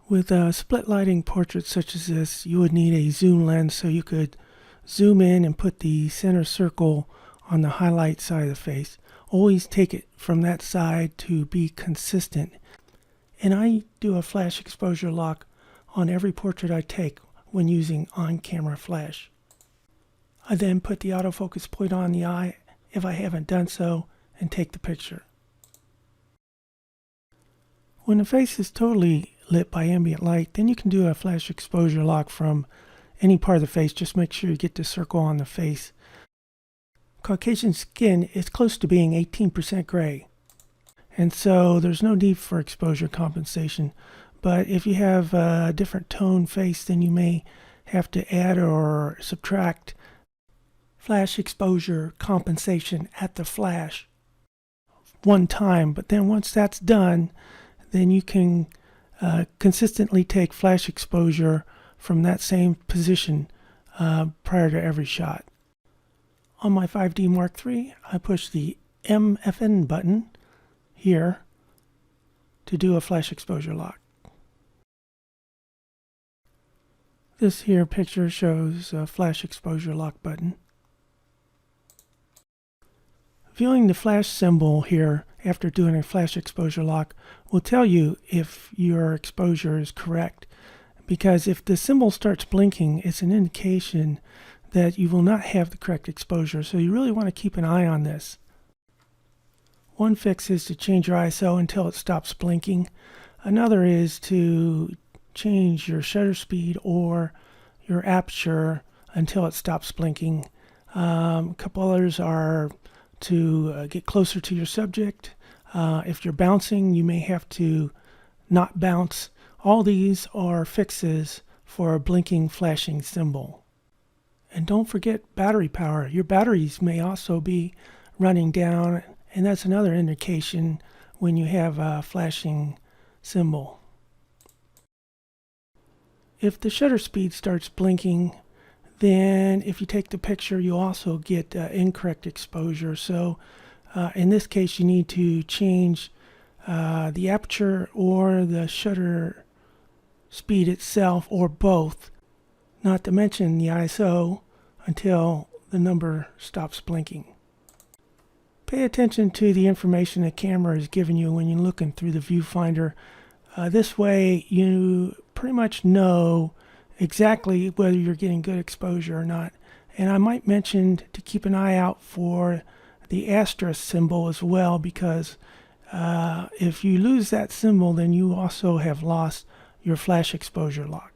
With split lighting portraits such as this, you would need a zoom lens so you could zoom in and put the center circle on the highlight side of the face. Always take it from that side to be consistent. And I do a flash exposure lock on every portrait I take when using on-camera flash. I then put the autofocus point on the eye if I haven't done so and take the picture. When the face is totally lit by ambient light, then you can do a flash exposure lock from any part of the face. Just make sure you get the circle on the face. Caucasian skin is close to being 18% gray, and so there's no need for exposure compensation. But if you have a different tone face, then you may have to add or subtract flash exposure compensation at the flash one time. But then once that's done, then you can consistently take flash exposure from that same position prior to every shot. On my 5D Mark III, I push the MFN button here to do a flash exposure lock. This here picture shows a flash exposure lock button. Viewing the flash symbol here after doing a flash exposure lock will tell you if your exposure is correct, because if the symbol starts blinking, it's an indication that you will not have the correct exposure, so you really want to keep an eye on this. One fix is to change your ISO until it stops blinking. Another is to change your shutter speed or your aperture until it stops blinking. A couple others are to get closer to your subject. If you're bouncing, you may have to not bounce. All these are fixes for a blinking flashing symbol. And don't forget battery power. Your batteries may also be running down, and that's another indication when you have a flashing symbol. If the shutter speed starts blinking, then if you take the picture, you also get incorrect exposure. So in this case, you need to change the aperture or the shutter speed itself, or both, not to mention the ISO, until the number stops blinking. Pay attention to the information the camera is giving you when you're looking through the viewfinder. This way you pretty much know exactly whether you're getting good exposure or not. And I might mention to keep an eye out for the asterisk symbol as well, because if you lose that symbol, then you also have lost your flash exposure lock.